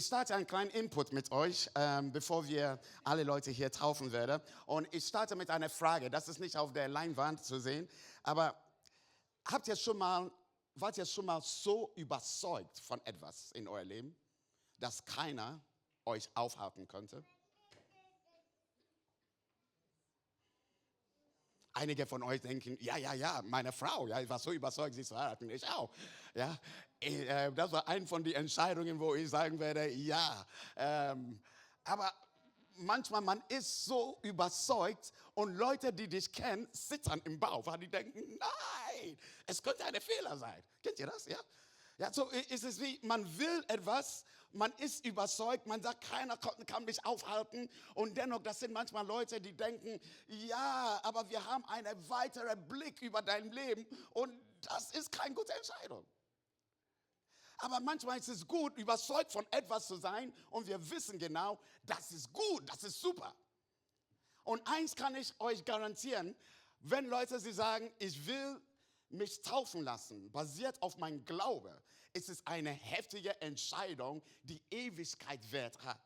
Ich starte einen kleinen Input mit euch, bevor wir alle Leute hier taufen werden. Und ich starte mit einer Frage. Das ist nicht auf der Leinwand zu sehen, aber wart ihr schon mal so überzeugt von etwas in eurem Leben, dass keiner euch aufhalten könnte? Einige von euch denken, ja, meine Frau, ja, ich war so überzeugt, sie zu heiraten, ich auch. Ja, das war eine von den Entscheidungen, wo ich sagen werde, ja. Aber manchmal, man ist so überzeugt und Leute, die dich kennen, zittern im Bauch, weil die denken, nein, es könnte ein Fehler sein. Kennt ihr das, ja? Ja, so ist es wie, man will etwas, man ist überzeugt, man sagt, keiner kann mich aufhalten. Und dennoch, das sind manchmal Leute, die denken, ja, aber wir haben einen weiteren Blick über dein Leben und das ist keine gute Entscheidung. Aber manchmal ist es gut, überzeugt von etwas zu sein und wir wissen genau, das ist gut, das ist super. Und eins kann ich euch garantieren, wenn Leute sie sagen, ich will mich taufen lassen, basiert auf meinem Glaube, ist es eine heftige Entscheidung, die Ewigkeit wert hat.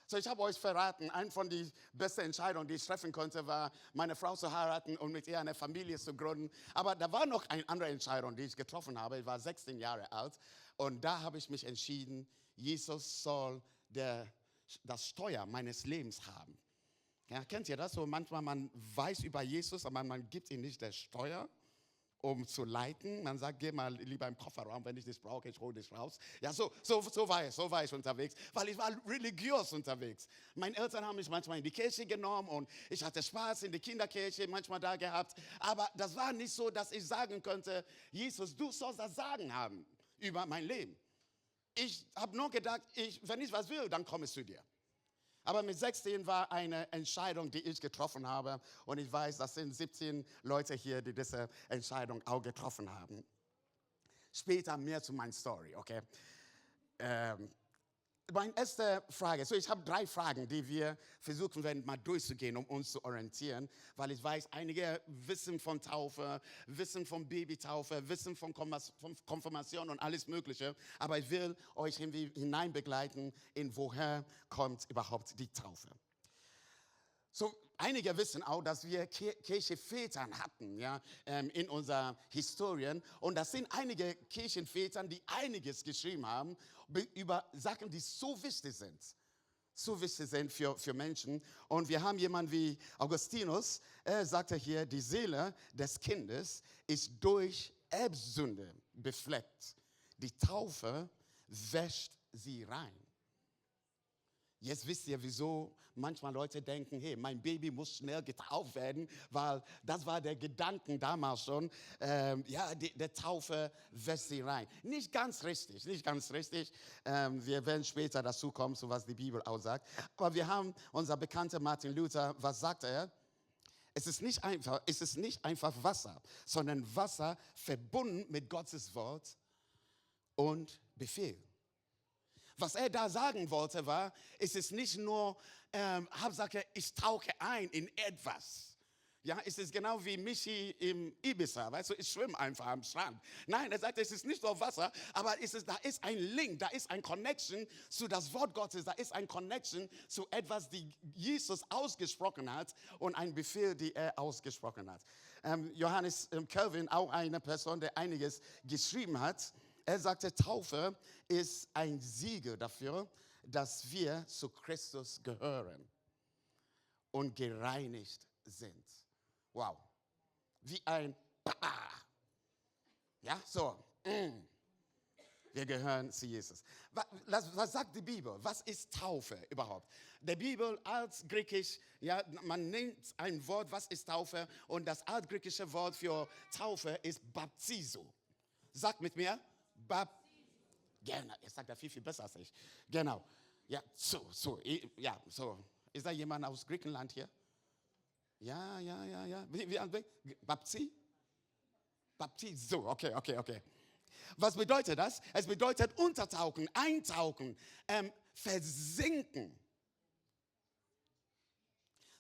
So, ich habe euch verraten, eine von den besten Entscheidungen, die ich treffen konnte, war, meine Frau zu heiraten und mit ihr eine Familie zu gründen. Aber da war noch eine andere Entscheidung, die ich getroffen habe. Ich war 16 Jahre alt und da habe ich mich entschieden, Jesus soll das Steuer meines Lebens haben. Ja, kennt ihr das? So manchmal man weiß über Jesus, aber man gibt ihm nicht das Steuer, um zu leiten. Man sagt, geh mal lieber im Kofferraum, wenn ich das brauche, ich hole dich raus. Ja, so war ich unterwegs, weil ich war religiös unterwegs. Meine Eltern haben mich manchmal in die Kirche genommen und ich hatte Spaß in der Kinderkirche manchmal da gehabt. Aber das war nicht so, dass ich sagen könnte, Jesus, du sollst das Sagen haben über mein Leben. Ich habe nur gedacht, wenn ich was will, dann komme ich zu dir. Aber mit 16 war eine Entscheidung, die ich getroffen habe. Und ich weiß, das sind 17 Leute hier, die diese Entscheidung auch getroffen haben. Später mehr zu meiner Story, okay? Meine erste Frage, so ich habe 3 Fragen, die wir versuchen werden, mal durchzugehen, um uns zu orientieren. Weil ich weiß, einige wissen von Taufe, wissen von Babytaufe, wissen von Konfirmation und alles Mögliche. Aber ich will euch hineinbegleiten, in woher kommt überhaupt die Taufe. So, einige wissen auch, dass wir Kirchenväter hatten, ja, in unserer Historie. Und das sind einige Kirchenväter, die einiges geschrieben haben über Sachen, die so wichtig sind. So wichtig sind für Menschen. Und wir haben jemanden wie Augustinus, er sagte hier, die Seele des Kindes ist durch Erbsünde befleckt. Die Taufe wäscht sie rein. Jetzt wisst ihr, wieso manchmal Leute denken, hey, mein Baby muss schnell getauft werden, weil das war der Gedanke damals schon, der Taufe wäscht sie rein. Nicht ganz richtig, nicht ganz richtig. Wir werden später dazu kommen, so was die Bibel aussagt. Aber wir haben unser bekannter Martin Luther, was sagt er? Es ist nicht einfach Wasser, sondern Wasser verbunden mit Gottes Wort und Befehl. Was er da sagen wollte war, es ist nicht nur, Hauptsache ich tauche ein in etwas. Ja, es ist genau wie Michi im Ibiza, weißt du, ich schwimme einfach am Strand. Nein, er sagt, es ist nicht nur Wasser, aber da ist ein Link, da ist ein Connection zu das Wort Gottes, da ist ein Connection zu etwas, die Jesus ausgesprochen hat und ein Befehl, die er ausgesprochen hat. Johannes Calvin, auch eine Person, der einiges geschrieben hat, er sagte, Taufe ist ein Siegel dafür, dass wir zu Christus gehören und gereinigt sind. Wow. Wie ein Papa. Ja, so. Wir gehören zu Jesus. Was sagt die Bibel? Was ist Taufe überhaupt? Der Bibel als Griechisch, ja, man nennt ein Wort, was ist Taufe? Und das altgriechische Wort für Taufe ist Baptizo. Sagt mit mir. Gerne, ihr sagt ja viel besser als ich. Genau. Ja, so. Ist da jemand aus Griechenland hier? Ja. Baptizo, okay. Was bedeutet das? Es bedeutet untertauchen, eintauchen, versinken.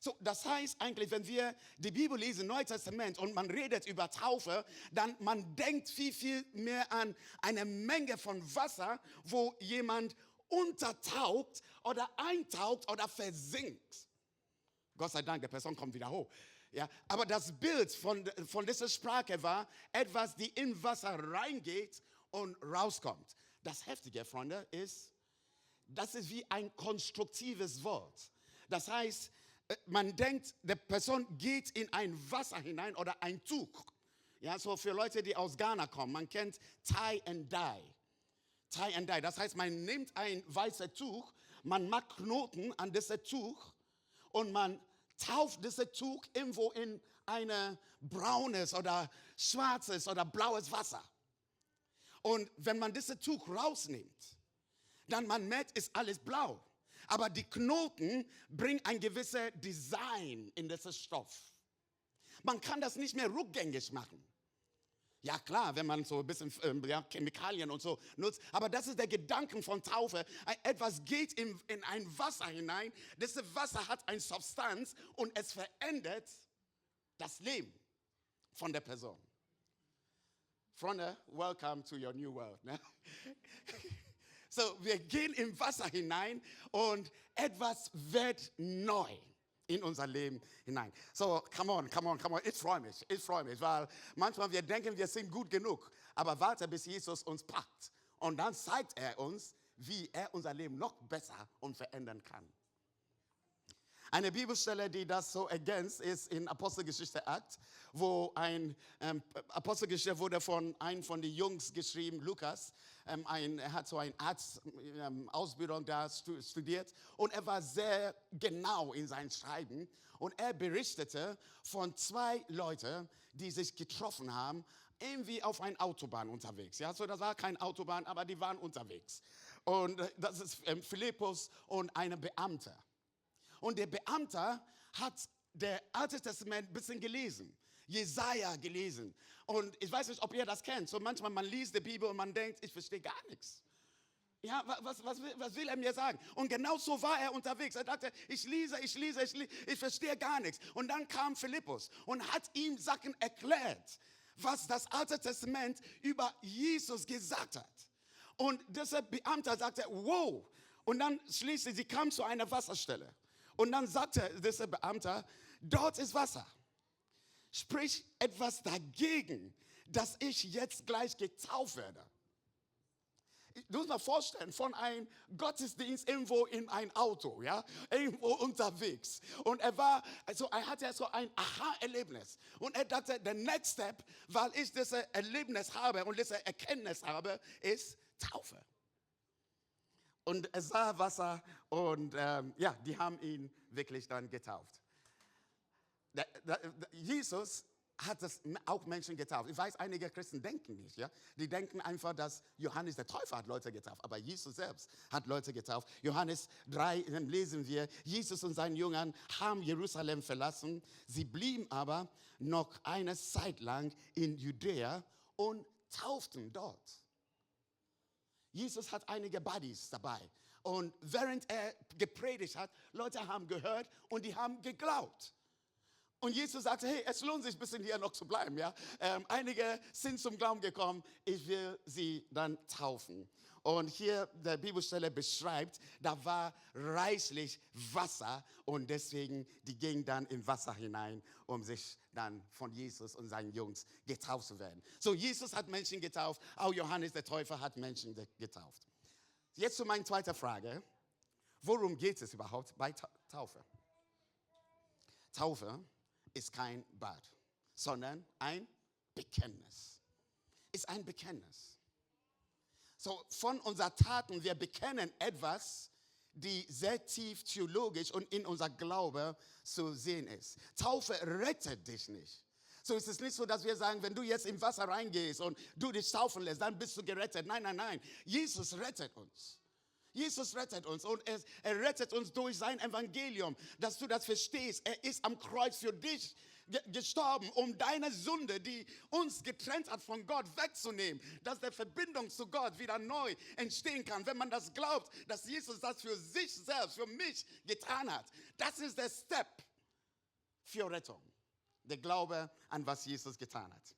So, das heißt eigentlich, wenn wir die Bibel lesen, Neues Testament, und man redet über Taufe, dann man denkt viel mehr an eine Menge von Wasser, wo jemand untertaucht oder eintaucht oder versinkt. Gott sei Dank, der Person kommt wieder hoch. Ja, aber das Bild von dieser Sprache war etwas, die in Wasser reingeht und rauskommt. Das Heftige, Freunde, ist, das ist wie ein konstruktives Wort. Das heißt, man denkt, die Person geht in ein Wasser hinein oder ein Tuch. Ja, so für Leute, die aus Ghana kommen, man kennt Tie and Dye. Tie and Dye, das heißt, man nimmt ein weißes Tuch, man macht Knoten an diesem Tuch und man tauft dieses Tuch irgendwo in ein braunes oder schwarzes oder blaues Wasser. Und wenn man dieses Tuch rausnimmt, dann man merkt, ist alles blau. Aber die Knoten bringen ein gewisses Design in diesen Stoff. Man kann das nicht mehr rückgängig machen. Ja klar, wenn man so ein bisschen Chemikalien und so nutzt. Aber das ist der Gedanke von Taufe. Etwas geht in ein Wasser hinein. Dieses Wasser hat eine Substanz und es verändert das Leben von der Person. Freunde, welcome to your new world. Ne? So, wir gehen im Wasser hinein und etwas wird neu in unser Leben hinein. So, come on. Ich freue mich, weil manchmal wir denken, wir sind gut genug. Aber warte, bis Jesus uns packt. Und dann zeigt er uns, wie er unser Leben noch besser und verändern kann. Eine Bibelstelle, die das so ergänzt, ist in Apostelgeschichte 8, wo Apostelgeschichte wurde von einem von den Jungs geschrieben, Lukas. Er hat so eine Arztausbildung da studiert und er war sehr genau in seinem Schreiben. Und er berichtete von 2 Leuten, die sich getroffen haben, irgendwie auf einer Autobahn unterwegs. Ja, so, das war keine Autobahn, aber die waren unterwegs. Und das ist Philippus und ein Beamter. Und der Beamte hat das Alte Testament ein bisschen gelesen. Jesaja gelesen. Und ich weiß nicht, ob ihr das kennt. So manchmal man liest die Bibel und man denkt, ich verstehe gar nichts. Ja, was will er mir sagen? Und genau so war er unterwegs. Er dachte, ich lese, ich verstehe gar nichts. Und dann kam Philippus und hat ihm Sachen erklärt, was das Alte Testament über Jesus gesagt hat. Und dieser Beamte sagte, wow. Und dann schließlich, sie kam zu einer Wasserstelle. Und dann sagte dieser Beamte, dort ist Wasser. Sprich etwas dagegen, dass ich jetzt gleich getauft werde. Du musst mal vorstellen, von einem Gottesdienst irgendwo in ein Auto, ja, irgendwo unterwegs. Und er hatte so ein Aha-Erlebnis. Und er dachte, der next step, weil ich dieses Erlebnis habe und diese Erkenntnis habe, ist Taufe. Und es sah Wasser und die haben ihn wirklich dann getauft. Jesus hat das auch Menschen getauft. Ich weiß, einige Christen denken nicht. Ja? Die denken einfach, dass Johannes der Täufer hat Leute getauft. Aber Jesus selbst hat Leute getauft. Johannes 3, dann lesen wir, Jesus und seine Jüngern haben Jerusalem verlassen. Sie blieben aber noch eine Zeit lang in Judäa und tauften dort. Jesus hat einige Buddies dabei. Und während er gepredigt hat, Leute haben gehört und die haben geglaubt. Und Jesus sagte, hey, es lohnt sich ein bisschen hier noch zu bleiben. Ja? Einige sind zum Glauben gekommen, ich will sie dann taufen. Und hier der Bibelstelle beschreibt, da war reichlich Wasser und deswegen, die gingen dann in Wasser hinein, um sich dann von Jesus und seinen Jungs getauft zu werden. So, Jesus hat Menschen getauft, auch Johannes der Täufer hat Menschen getauft. Jetzt zu meiner zweiten Frage. Worum geht es überhaupt bei Taufe? Taufe ist kein Bad, sondern ein Bekenntnis. Ist ein Bekenntnis. So, von unseren Taten, wir bekennen etwas, die sehr tief theologisch und in unser Glaube zu sehen ist. Taufe rettet dich nicht. So ist es nicht so, dass wir sagen, wenn du jetzt im Wasser reingehst und du dich taufen lässt, dann bist du gerettet. Nein. Jesus rettet uns. Jesus rettet uns und er rettet uns durch sein Evangelium, dass du das verstehst. Er ist am Kreuz für dich gestorben, um deine Sünde, die uns getrennt hat von Gott, wegzunehmen, dass die Verbindung zu Gott wieder neu entstehen kann. Wenn man das glaubt, dass Jesus das für sich selbst, für mich getan hat, das ist der Step. für Rettung. Der Glaube an was Jesus getan hat.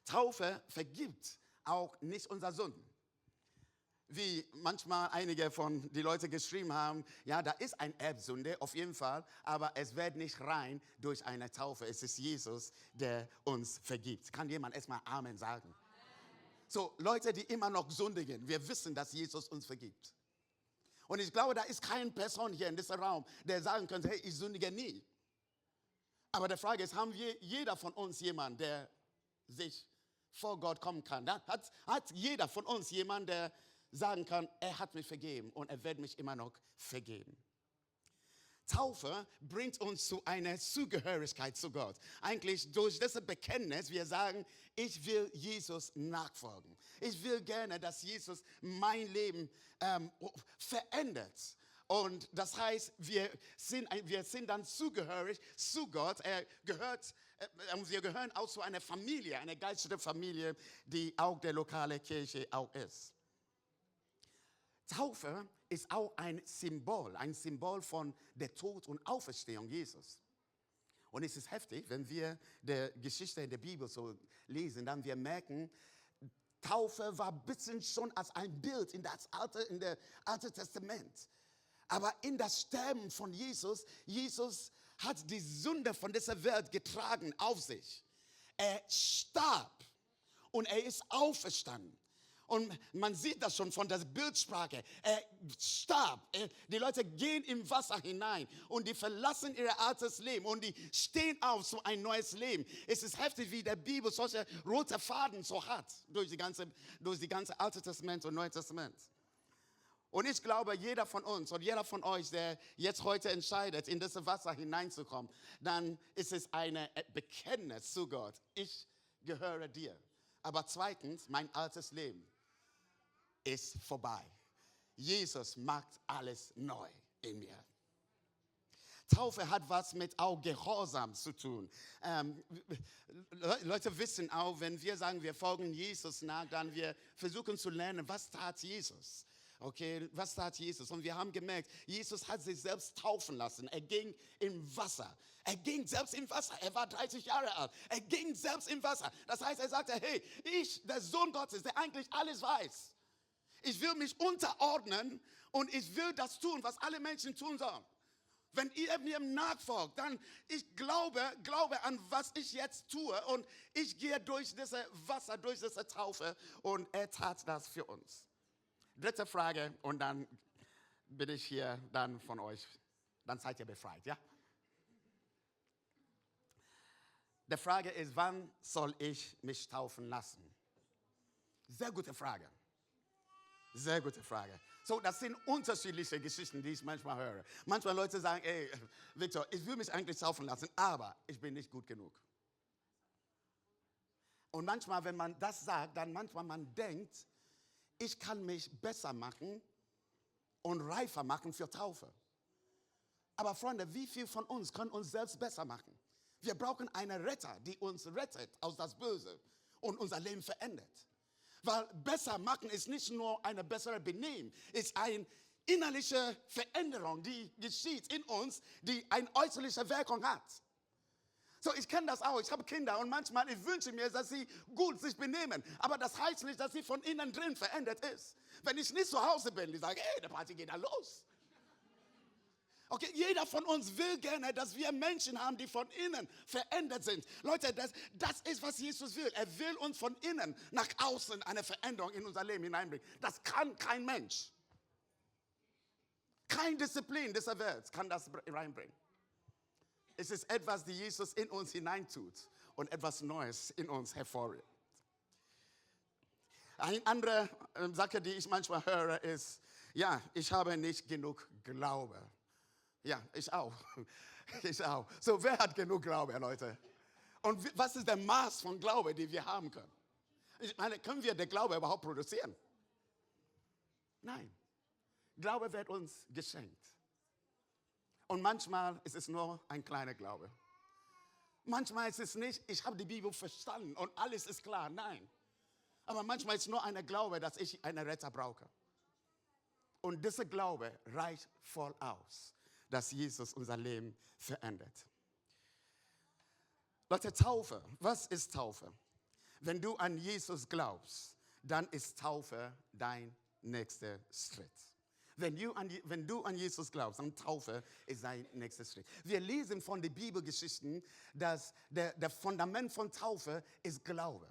Taufe vergibt auch nicht unsere Sünden. Wie manchmal einige von die Leute geschrieben haben, ja, da ist eine Erbsünde, auf jeden Fall, aber es wird nicht rein durch eine Taufe. Es ist Jesus, der uns vergibt. Kann jemand erstmal Amen sagen? So, Leute, die immer noch sündigen, wir wissen, dass Jesus uns vergibt. Und ich glaube, da ist keine Person hier in diesem Raum, der sagen könnte, hey, ich sündige nie. Aber die Frage ist, haben wir, jeder von uns jemanden, der sich vor Gott kommen kann? Hat jeder von uns jemanden, der sagen kann, er hat mich vergeben und er wird mich immer noch vergeben. Taufe bringt uns zu einer Zugehörigkeit zu Gott. Eigentlich durch dieses Bekenntnis, wir sagen, ich will Jesus nachfolgen. Ich will gerne, dass Jesus mein Leben verändert. Und das heißt, wir sind dann zugehörig zu Gott. Wir gehören auch zu einer Familie, einer geistlichen Familie, die auch der lokale Kirche auch ist. Taufe ist auch ein Symbol von der Tod und Auferstehung Jesus. Und es ist heftig, wenn wir die Geschichte in der Bibel so lesen, dann wir merken, Taufe war ein bisschen schon als ein Bild in das Alte Testament. Aber in das Sterben von Jesus hat die Sünde von dieser Welt getragen auf sich. Er starb und er ist auferstanden. Und man sieht das schon von der Bildsprache. Er starb. Die Leute gehen im Wasser hinein und die verlassen ihr altes Leben und die stehen auf zu ein neues Leben. Es ist heftig, wie der Bibel solche rote Faden so hat durch die ganze Alte Testament und Neue Testament. Und ich glaube, jeder von uns und jeder von euch, der jetzt heute entscheidet, in das Wasser hineinzukommen, dann ist es ein Bekenntnis zu Gott. Ich gehöre dir. Aber zweitens, mein altes Leben ist vorbei. Jesus macht alles neu in mir. Taufe hat was mit auch Gehorsam zu tun. Leute wissen auch, wenn wir sagen, wir folgen Jesus nach, dann wir versuchen zu lernen, was tat Jesus? Okay, was tat Jesus? Und wir haben gemerkt, Jesus hat sich selbst taufen lassen. Er ging im Wasser. Er ging selbst im Wasser. Er war 30 Jahre alt. Er ging selbst im Wasser. Das heißt, er sagte, hey, ich, der Sohn Gottes, der eigentlich alles weiß. Ich will mich unterordnen und ich will das tun, was alle Menschen tun sollen. Wenn ihr mir nachfolgt, dann ich glaube an, was ich jetzt tue. Und ich gehe durch dieses Wasser, durch diese Taufe. Und er tat das für uns. Dritte Frage und dann bin ich hier dann von euch. Dann seid ihr befreit, ja? Die Frage ist, wann soll ich mich taufen lassen? Sehr gute Frage. Sehr gute Frage. So, das sind unterschiedliche Geschichten, die ich manchmal höre. Manchmal Leute sagen, ey, Victor, ich will mich eigentlich taufen lassen, aber ich bin nicht gut genug. Und manchmal, wenn man das sagt, dann manchmal man denkt, ich kann mich besser machen und reifer machen für Taufe. Aber Freunde, wie viel von uns können uns selbst besser machen? Wir brauchen einen Retter, die uns rettet aus das Böse und unser Leben verändert. Weil besser machen ist nicht nur eine bessere Benehmen, ist eine innerliche Veränderung, die geschieht in uns, die eine äußerliche Wirkung hat. So, ich kenne das auch. Ich habe Kinder und manchmal, ich wünsche mir, dass sie gut sich benehmen. Aber das heißt nicht, dass sie von innen drin verändert ist. Wenn ich nicht zu Hause bin, die sagen, hey, die Party geht da los. Okay, jeder von uns will gerne, dass wir Menschen haben, die von innen verändert sind. Leute, das ist, was Jesus will. Er will uns von innen nach außen eine Veränderung in unser Leben hineinbringen. Das kann kein Mensch. Kein Disziplin dieser Welt kann das reinbringen. Es ist etwas, die Jesus in uns hineintut und etwas Neues in uns hervorruft. Eine andere Sache, die ich manchmal höre, ist, ja, ich habe nicht genug Glaube. Ja, ich auch. Ich auch. So, wer hat genug Glaube, Leute? Und was ist der Maß von Glaube, die wir haben können? Ich meine, können wir den Glaube überhaupt produzieren? Nein. Glaube wird uns geschenkt. Und manchmal ist es nur ein kleiner Glaube. Manchmal ist es nicht, ich habe die Bibel verstanden und alles ist klar. Nein. Aber manchmal ist es nur ein Glaube, dass ich einen Retter brauche. Und dieser Glaube reicht voll aus, dass Jesus unser Leben verändert. Leute, Taufe. Was ist Taufe? Wenn du an Jesus glaubst, dann ist Taufe dein nächster Schritt. Wenn du an Jesus glaubst, dann Taufe ist dein nächster Schritt. Wir lesen von den Bibelgeschichten, dass der Fundament von Taufe ist Glaube.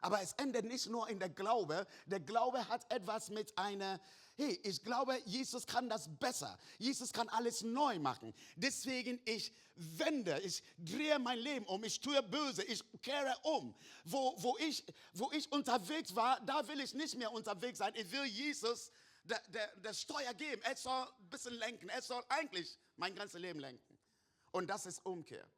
Aber es endet nicht nur in der Glaube. Der Glaube hat etwas mit einer, hey, ich glaube, Jesus kann das besser. Jesus kann alles neu machen. Deswegen, ich drehe mein Leben um, ich tue böse, ich kehre um. Wo ich unterwegs war, da will ich nicht mehr unterwegs sein. Ich will Jesus der Steuer geben. Er soll ein bisschen lenken. Er soll eigentlich mein ganzes Leben lenken. Und das ist Umkehr.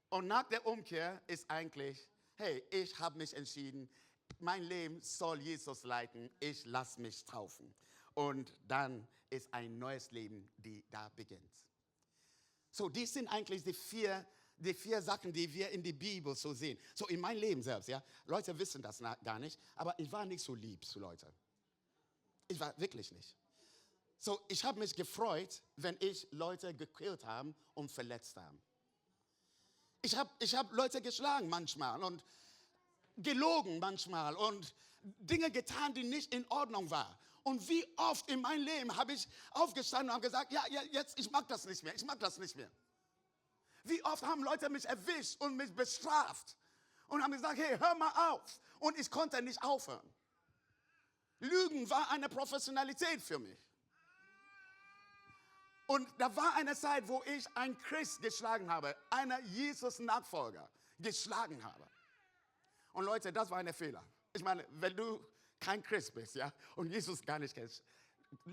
Und nach der Umkehr ist eigentlich, hey, ich habe mich entschieden, mein Leben soll Jesus leiten, ich lasse mich taufen. Und dann ist ein neues Leben, die da beginnt. So, dies sind eigentlich die vier Sachen, die wir in der Bibel so sehen. So in meinem Leben selbst, ja. Leute wissen das gar nicht, aber ich war nicht so lieb zu Leuten. Ich war wirklich nicht. So, ich habe mich gefreut, wenn ich Leute gekillt habe und verletzt habe. Ich hab Leute geschlagen manchmal und gelogen manchmal und Dinge getan, die nicht in Ordnung waren. Und wie oft in meinem Leben habe ich aufgestanden und habe gesagt, ja, jetzt, ich mag das nicht mehr, ich mag das nicht mehr. Wie oft haben Leute mich erwischt und mich bestraft und haben gesagt, hey, hör mal auf. Und ich konnte nicht aufhören. Lügen war eine Professionalität für mich. Und da war eine Zeit, wo ich einen Christ geschlagen habe, einen Jesus-Nachfolger geschlagen habe. Und Leute, das war ein Fehler. Ich meine, wenn du kein Christ bist, ja, und Jesus gar nicht kennst,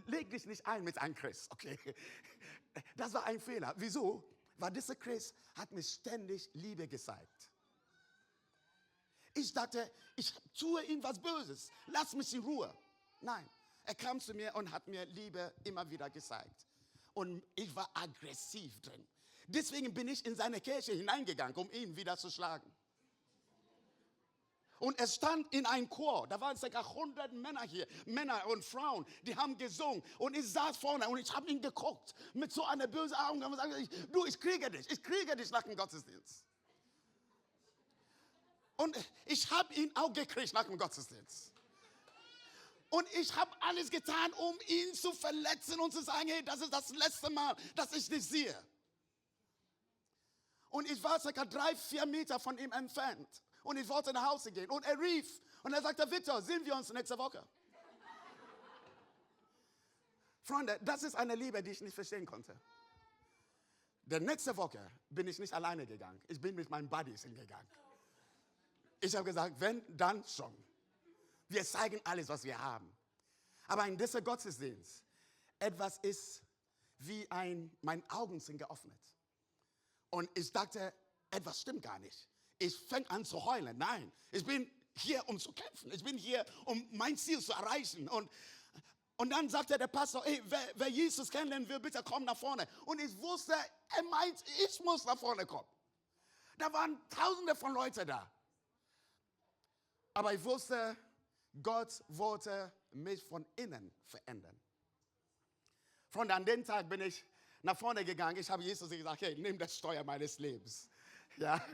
leg dich nicht ein mit einem Christ, okay? Das war ein Fehler. Wieso? Weil dieser Christ hat mir ständig Liebe gezeigt. Ich dachte, ich tue ihm was Böses. Lass mich in Ruhe. Nein, er kam zu mir und hat mir Liebe immer wieder gezeigt. Und ich war aggressiv drin. Deswegen bin ich in seine Kirche hineingegangen, um ihn wieder zu schlagen. Und es stand in einem Chor, da waren ca. 100 Männer hier, Männer und Frauen, die haben gesungen. Und ich saß vorne und ich habe ihn geguckt mit so einer bösen Augen und gesagt, ich kriege dich nach dem Gottesdienst. Und ich habe ihn auch gekriegt nach dem Gottesdienst. Und ich habe alles getan, um ihn zu verletzen und zu sagen, hey, das ist das letzte Mal, dass ich dich sehe. Und ich war ca. 3-4 Meter von ihm entfernt. Und ich wollte nach Hause gehen. Und er rief. Und er sagte, Victor, sehen wir uns nächste Woche. Freunde, das ist eine Liebe, die ich nicht verstehen konnte. Der nächste Woche bin ich nicht alleine gegangen. Ich bin mit meinen Buddies hingegangen. Ich habe gesagt, wenn, dann schon. Wir zeigen alles, was wir haben. Aber in diesem Gottesdienst, etwas ist wie meine Augen sind geöffnet. Und ich dachte, etwas stimmt gar nicht. Ich fange an zu heulen. Nein, ich bin hier, um zu kämpfen. Ich bin hier, um mein Ziel zu erreichen. Und dann sagte der Pastor, hey, wer Jesus kennenlernen will, bitte komm nach vorne. Und ich wusste, er meint, ich muss nach vorne kommen. Da waren Tausende von Leuten da. Aber ich wusste, Gott wollte mich von innen verändern. Freunde, an dem Tag bin ich nach vorne gegangen. Ich habe Jesus gesagt, hey, nimm das Steuer meines Lebens. Ja,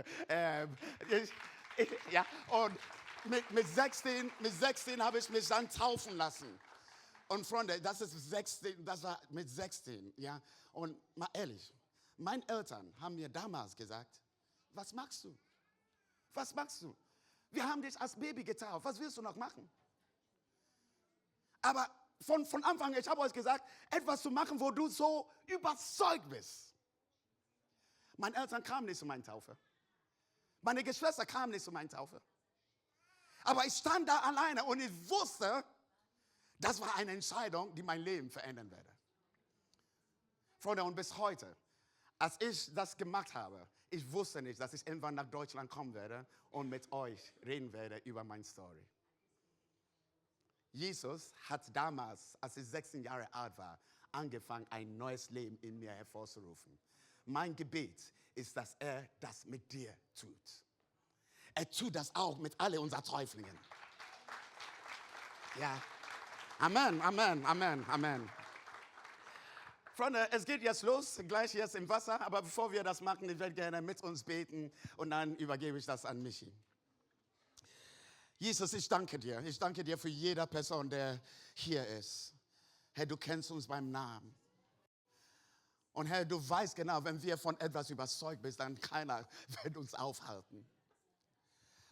und mit 16 habe ich mich dann taufen lassen. Und Freunde, das war mit 16, ja. Und mal ehrlich, meine Eltern haben mir damals gesagt, was machst du? Was machst du? Wir haben dich als Baby getauft, was willst du noch machen? Aber von Anfang an, ich habe euch gesagt, etwas zu machen, wo du so überzeugt bist. Meine Eltern kamen nicht zu meiner Taufe. Meine Geschwister kamen nicht zu meiner Taufe. Aber ich stand da alleine und ich wusste, das war eine Entscheidung, die mein Leben verändern werde. Freunde, und bis heute, als ich das gemacht habe, ich wusste nicht, dass ich irgendwann nach Deutschland kommen werde und mit euch reden werde über meine Story. Jesus hat damals, als ich 16 Jahre alt war, angefangen, ein neues Leben in mir hervorzurufen. Mein Gebet ist, dass er das mit dir tut. Er tut das auch mit all unseren Täuflingen. Ja. Amen, Amen, Amen, Amen. Freunde, es geht jetzt los, gleich jetzt im Wasser. Aber bevor wir das machen, ich werde gerne mit uns beten und dann übergebe ich das an Michi. Jesus, ich danke dir. Ich danke dir für jede Person, der hier ist. Herr, du kennst uns beim Namen. Und Herr, du weißt genau, wenn wir von etwas überzeugt sind, dann keiner wird uns aufhalten.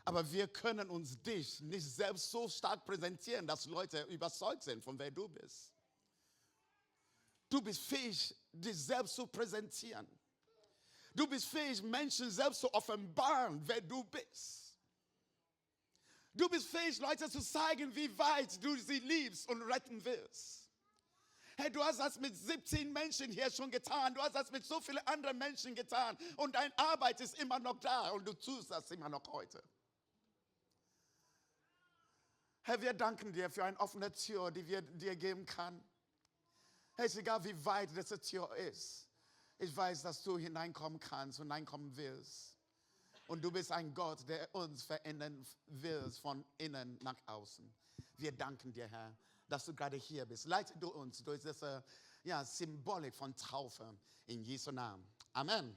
Aber wir können uns dich nicht selbst so stark präsentieren, dass Leute überzeugt sind, von wer du bist. Du bist fähig, dich selbst zu präsentieren. Du bist fähig, Menschen selbst zu offenbaren, wer du bist. Du bist fähig, Leute zu zeigen, wie weit du sie liebst und retten willst. Hey, du hast das mit 17 Menschen hier schon getan. Du hast das mit so vielen anderen Menschen getan. Und deine Arbeit ist immer noch da und du tust das immer noch heute. Herr, wir danken dir für eine offene Tür, die wir dir geben können. Hey, ist egal, wie weit diese Tür ist. Ich weiß, dass du hineinkommen kannst und hineinkommen willst. Und du bist ein Gott, der uns verändern willst von innen nach außen. Wir danken dir, Herr, dass du gerade hier bist. Leite du uns durch diese Symbolik von Taufe in Jesu Namen. Amen.